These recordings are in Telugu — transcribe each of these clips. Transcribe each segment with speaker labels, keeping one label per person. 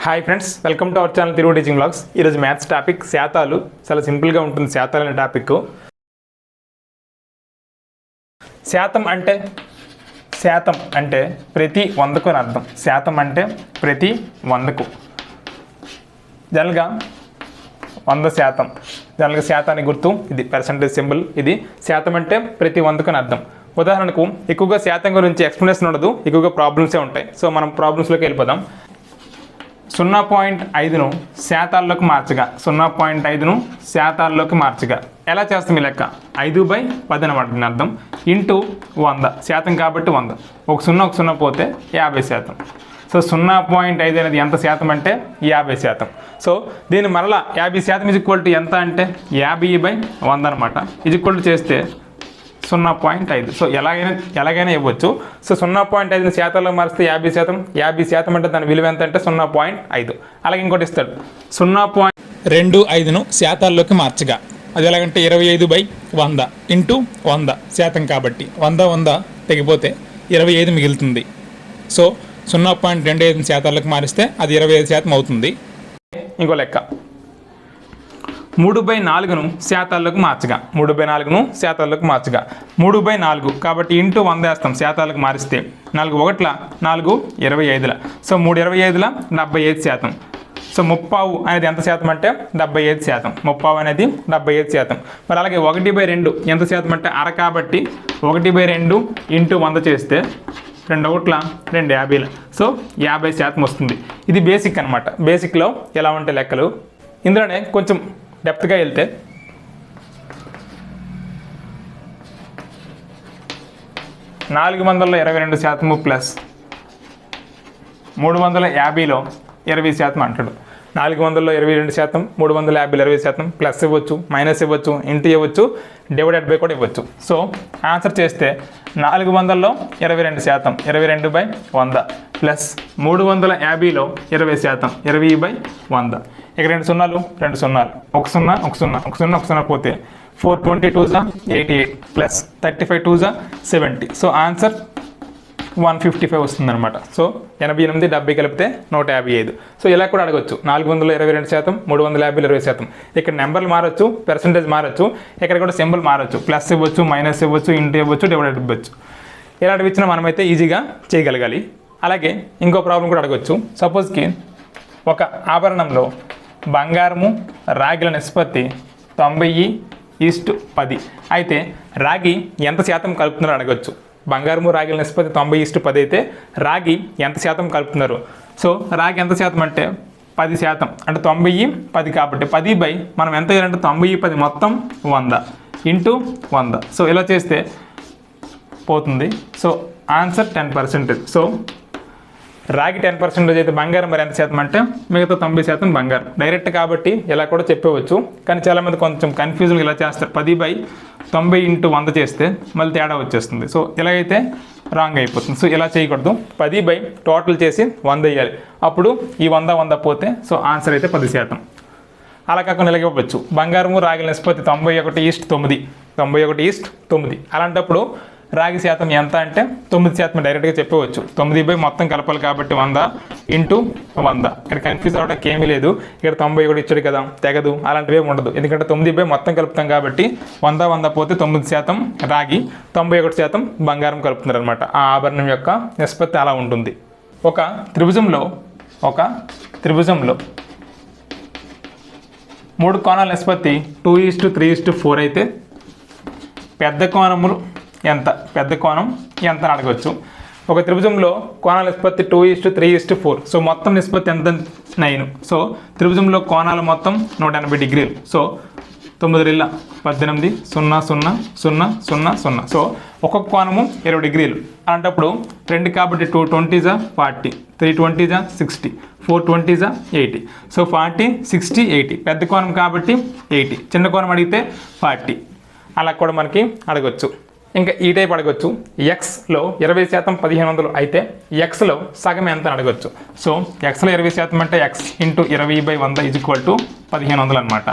Speaker 1: Hi friends, welcome to our channel Telugu teaching blogs. ఈరోజు మ్యాథ్స్ టాపిక్ శాతాలు. చాలా సింపుల్గా ఉంటుంది శాతాలు అనే టాపిక్. శాతం అంటే ప్రతి 100కు అని అర్థం. శాతం అంటే ప్రతి 100కు. జనరల్గా 100%. జనరల్గా శాతానికి గుర్తు ఇది పర్సంటేజ్ సింబల్. ఇది శాతం అంటే ప్రతి 100కు అని అర్థం. ఉదాహరణకు ఎక్కువగా శాతం గురించి ఎక్స్ప్లెనేషన్ ఉండదు, ఎక్కువగా ప్రాబ్లమ్సే ఉంటాయి. సో మనం ప్రాబ్లమ్స్లోకి వెళ్ళిపోదాం. 0.5ను శాతాల్లోకి మార్చగా 0.5ను శాతాల్లోకి మార్చగా ఎలా చేస్తాం ఈ లెక్క? 5/10 అనమాట దీని అర్థం. ఇంటూ 100 శాతం కాబట్టి 100. ఒక 0 పోతే 50%. సో 0.5 అనేది ఎంత శాతం అంటే 50%. సో దీన్ని మరలా 50% ఈజ్ ఈక్వల్ టు ఎంత అంటే 50/100 అనమాట. ఈజ్ ఈక్వల్ టు చేస్తే 0.5. సో ఎలాగైనా ఇవ్వచ్చు. సో 0.5ని శాతాల్లో మారిస్తే 50%. 50% అంటే దాని విలువ ఎంత అంటే 0.5. అలాగే ఇంకోటి ఇస్తాడు 0.25ను శాతాల్లోకి మార్చగా. అది ఎలాగంటే 25/100 ఇంటూ 100 శాతం కాబట్టి 100 తెగిపోతే 25 మిగులుతుంది. సో 0.25 శాతాల్లోకి మారిస్తే అది 25% అవుతుంది. ఇంకో లెక్క 3/4ను శాతాల్లోకి మార్చగా. 3/4ను శాతాల్లోకి మార్చగా 3/4 కాబట్టి ఇంటూ 100 వేస్తాం. శాతాలకు మారిస్తే 4 1 4 25. సో 3 25 75%. సో 30 అనేది ఎంత శాతం అంటే 75%. 30 అనేది 75%. మరి అలాగే 1/2 ఎంత శాతం అంటే అర కాబట్టి 1/2 ఇంటూ 100 చేస్తే 2 1 2 50. సో 50% వస్తుంది. ఇది బేసిక్ అనమాట. బేసిక్లో ఎలా ఉంటాయి లెక్కలు. ఇందులోనే కొంచెం డెప్త్గా వెళ్తే 422% ప్లస్ 350లో 20% అంటాడు. 400లో 22%, 350లో 20%. ప్లస్ ఇవ్వచ్చు, మైనస్ ఇవ్వచ్చు, ఇంటూ ఇవ్వచ్చు, డివైడెడ్ బై కూడా ఇవ్వచ్చు. సో ఆన్సర్ చేస్తే 400లో 22%, 22/100 ప్లస్ 350లో 20%, 20/100. ఇక 2 సున్నాలు 2 సున్నాలు, 1 0 1 0 1 0 1 0 పోతే 422 88 ప్లస్ 35 2 70. సో ఆన్సర్ 155 వస్తుందన్నమాట. సో 88 70 కలిపితే 155. సో ఇలా కూడా అడగచ్చు. 400లో 22%, 350లో 20%. ఇక్కడ నెంబర్లు మారచ్చు, పర్సంటేజ్ మారచ్చు, ఇక్కడ కూడా సింబల్ మారచ్చు. ప్లస్ ఇవ్వచ్చు, మైనస్ ఇవ్వచ్చు, ఇంటూ ఇవ్వచ్చు, డివైడెడ్ ఇవ్వచ్చు. ఇలాంటివి ఇచ్చినా మనమైతే ఈజీగా చేయగలగాలి. అలాగే ఇంకో ప్రాబ్లం కూడా అడగచ్చు. సపోజ్కి ఒక ఆభరణంలో బంగారము రాగిల నిష్పత్తి 90:10. అయితే రాగి ఎంత శాతం కలుపుతున్నారో అడగచ్చు. బంగారము రాగిల నిష్పత్తి 90:10 అయితే రాగి ఎంత శాతం కలుపుతున్నారు? సో రాగి ఎంత శాతం అంటే 10%. అంటే 90:10 కాబట్టి 10 మనం ఎంత చేయాలంటే 90:10 మొత్తం 100 ఇంటూ 100. సో ఇలా చేస్తే పోతుంది. So answer 10%. సో రాగి 10% అయితే బంగారం మరి ఎంత శాతం అంటే మిగతా 90% బంగారం. డైరెక్ట్ కాబట్టి ఇలా కూడా చెప్పవచ్చు. కానీ చాలామంది కొంచెం కన్ఫ్యూజన్గా ఇలా చేస్తారు. 10/90 ఇంటూ 100 చేస్తే మళ్ళీ తేడా వచ్చేస్తుంది. సో ఇలాగైతే రాంగ్ అయిపోతుంది. సో ఇలా చేయకూడదు. 10 టోటల్ చేసి 100 వేయాలి. అప్పుడు ఈ 100 పోతే సో ఆన్సర్ అయితే 10%. అలా కాకుండా ఇలాగే ఇవ్వచ్చు. బంగారము రాగిల నిష్పత్తి 91:9. 91:9. అలాంటప్పుడు రాగి శాతం ఎంత అంటే 9% డైరెక్ట్గా చెప్పవచ్చు. 9 మొత్తం కలపాలి కాబట్టి 100 ఇంటూ 100. ఇక్కడ కన్ఫ్యూజ్ అవ్వడానికి ఏమీ లేదు. ఇక్కడ 91 ఇచ్చాడు కదా, తెగదు, అలాంటివి ఉండదు. ఎందుకంటే 9 మొత్తం కలుపుతాం కాబట్టి 100 పోతే 9% రాగి, 91% బంగారం కలుపుతున్నారు అనమాట. ఆ ఆభరణం యొక్క నిష్పత్తి అలా ఉంటుంది. ఒక త్రిభుజంలో 3 కోణాల నిష్పత్తి 2:3:4 అయితే పెద్ద కోణములు ఎంత? పెద్ద కోణం ఎంత అని అడగవచ్చు. ఒక త్రిభుజంలో కోణాల నిష్పత్తి 2:3:4. సో మొత్తం నిష్పత్తి ఎంత? 9. సో త్రిభుజంలో కోణాలు మొత్తం 180 డిగ్రీలు. సో 9 18 0 0 0 0 0. సో ఒక్కొక్క కోణము 20 డిగ్రీలు. అలాంటప్పుడు 2 కాబట్టి 2 20 40, 3 20 60, 4 20 80. సో 40 60 80. పెద్ద కోణం కాబట్టి 80, చిన్న కోణం అడిగితే 40. అలా కూడా మనకి అడగచ్చు. ఇంకా ఈ టైప్ అడగచ్చు. ఎక్స్లో 20% 1500 అయితే ఎక్స్లో సగం ఎంత అని అడగచ్చు. సో ఎక్స్లో 20% అంటే X into 20/100 is equal to 1500 అనమాట.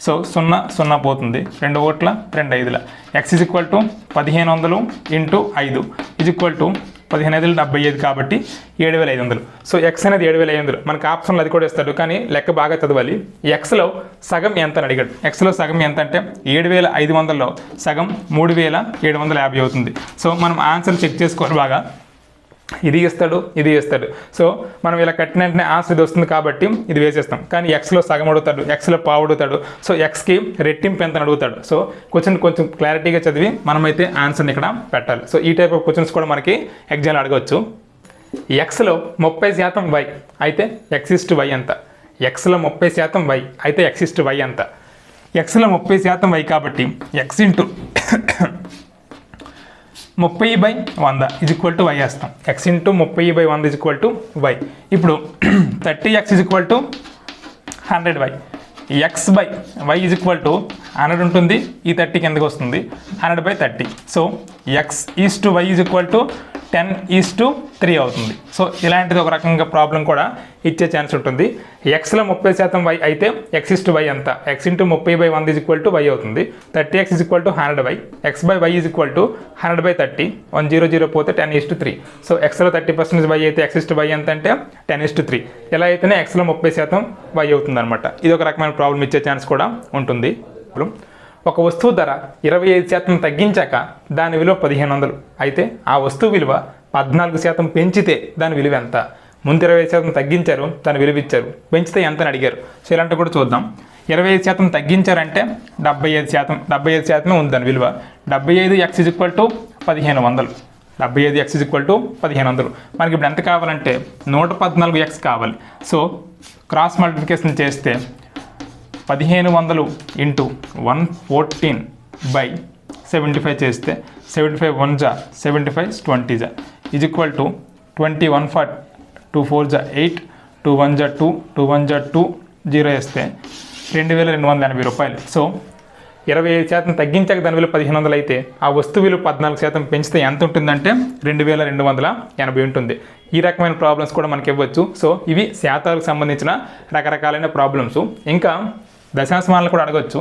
Speaker 1: సో 0 0 పోతుంది. 2 1 2 5. X is equal to 1500 into 5 is equal to 15,75 కాబట్టి 7,500. సో ఎక్స్ అనేది 7,500. మనకు ఆప్షన్లో అది కూడా ఇస్తాడు, కానీ లెక్క బాగా చదవాలి. ఎక్స్లో సగం ఎంత అని అడిగాడు. ఎక్స్లో సగం ఎంత అంటే 7,500లో సగం 3,750 అవుతుంది. సో మనం ఆన్సర్ చెక్ చేసుకోవాలి బాగా. ఇది ఇస్తాడు, ఇది ఇస్తాడు. సో మనం ఇలా కట్టిన వెంటనే ఆన్సర్ ఇది వస్తుంది కాబట్టి ఇది వేసేస్తాం. కానీ ఎక్స్లో సగం అడుగుతాడు, ఎక్స్లో పావు అడుగుతాడు. సో ఎక్స్కి రెట్టింపు ఎంత అని అడుగుతాడు. సో కొంచెం క్లారిటీగా చదివి మనమైతే ఆన్సర్ని ఇక్కడ పెట్టాలి. సో ఈ టైప్ ఆఫ్ క్వశ్చన్స్ కూడా మనకి ఎగ్జామ్లో అడగవచ్చు. ఎక్స్లో 30% వై అయితే x/y ఎంత? ఎక్స్లో 30% వై అయితే x/y ఎంత? ఎక్స్లో 30% వై కాబట్టి x ఇంటూ 30/100 = y వేస్తాం. x into 30/100 = y. ఇప్పుడు 30x = 100y. x/y = 100 ఉంటుంది. ఈ 30 కిందకి వస్తుంది. 100/30. సో x/y = 10:3 అవుతుంది. సో ఇలాంటిది ఒక రకంగా ప్రాబ్లం కూడా ఇచ్చే ఛాన్స్ ఉంటుంది. ఎక్స్లో 30% వై అయితే x/y ఎంత? x ఇంటూ 30/100 y అవుతుంది. 30x = 100y. x/y = 100/30. 100 పోతే 10:3. సో ఎక్స్లో 30% వై అయితే x/y ఎంత అంటే 10:3. ఇలా అయితేనే ఎక్స్లో 30% వై అవుతుంది అనమాట. ఇది ఒక రకమైన ప్రాబ్లం ఇచ్చే ఛాన్స్ కూడా ఉంటుంది. ఒక వస్తువు ధర 25% తగ్గించాక దాని విలువ 1,500 అయితే ఆ వస్తువు విలువ 14% పెంచితే దాని విలువ ఎంత? ముందు 25% తగ్గించారు, దాని విలువ ఇచ్చారు, పెంచితే ఎంత అని అడిగారు. సో ఇలాంటివి కూడా చూద్దాం. 25% తగ్గించారంటే 75%. 75% ఉంది దాని విలువ. 75x = 1,500. 75x = 1,500. మనకి ఇప్పుడు ఎంత కావాలంటే 114x కావాలి. సో క్రాస్ మల్టిప్లికేషన్ చేస్తే 1,500 ఇంటూ 114/75 చేస్తే 75 1 75 20 = 21 2 4 8 2 1 2 2 1 2 0 వేస్తే 2,280 రూపాయలు. సో 25% తగ్గించాక దాని విలువ 1,500 అయితే ఆ వస్తువు విలువ 14% పెంచితే ఎంత ఉంటుందంటే 2,280 ఉంటుంది. ఈ రకమైన ప్రాబ్లమ్స్ కూడా మనకి ఇవ్వచ్చు. సో ఇవి శాతాలకు సంబంధించిన రకరకాలైన ప్రాబ్లమ్స్. ఇంకా దశాంశమాలను కూడా అడగవచ్చు.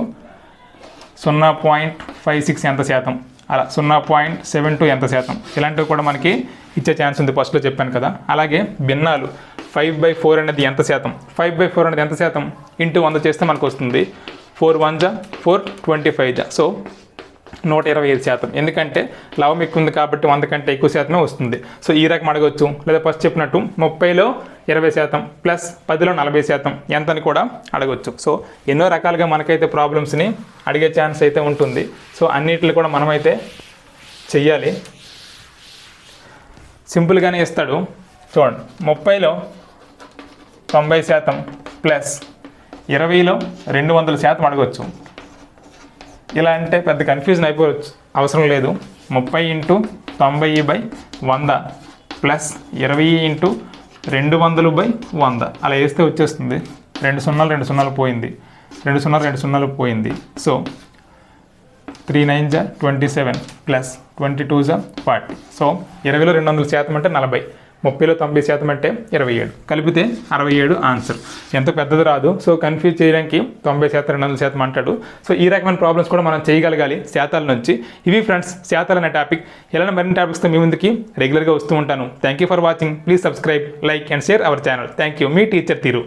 Speaker 1: 0.56 ఎంత శాతం, అలా 0.72 ఎంత శాతం, ఇలాంటివి కూడా మనకి ఇచ్చే ఛాన్స్ ఉంది. ఫస్ట్లో చెప్పాను కదా. అలాగే భిన్నాలు 5/4 అనేది ఎంత శాతం? 5/4 అనేది ఎంత శాతం? ఇంటూ 100 చేస్తే మనకు వస్తుంది 4 1 4 25. సో 125%. ఎందుకంటే లవం ఎక్కువ ఉంది కాబట్టి 100 కంటే ఎక్కువ శాతమే వస్తుంది. సో ఈ రకం అడగవచ్చు. లేదా ఫస్ట్ చెప్పినట్టు 30లో 20% ప్లస్ 10లో 40% ఎంత అని కూడా అడగవచ్చు. సో ఎన్నో రకాలుగా మనకైతే ప్రాబ్లమ్స్ని అడిగే ఛాన్స్ అయితే ఉంటుంది. సో అన్నిటిని కూడా మనమైతే చెయ్యాలి. సింపుల్గానే ఇస్తాడు చూడండి. 30లో 90% ప్లస్ 20లో 200% అడగవచ్చు. ఇలా అంటే పెద్ద కన్ఫ్యూజన్ అయిపోవచ్చు, అవసరం లేదు. 30 ఇంటూ 90/100 ప్లస్ 20 ఇంటూ 200/100 అలా వేస్తే వచ్చేస్తుంది. 2 0 2 0 పోయింది, 2 0 2 0 పోయింది. So 3 9 27 plus 22 40. సో 20లో 200% అంటే 40, 30లో 90% అంటే 27. కలిపితే 67 ఆన్సర్. ఎంత పెద్దది రాదు. సో కన్ఫ్యూజ్ చేయడానికి 90% 200% అంటాడు. సో ఈ రకమైన ప్రాబ్లమ్స్ కూడా మనం చేయగలగాలి శాతాల నుంచి. ఇవి ఫ్రెండ్స్ శాతాలు అనే టాపిక్. ఇలాంటి మరిన్ని టాపిక్స్తో మీ ముందుకి రెగ్యులర్గా వస్తూ ఉంటాను. Thank you for watching. Please subscribe, like and share our channel. Thank you. Me teacher తీరు.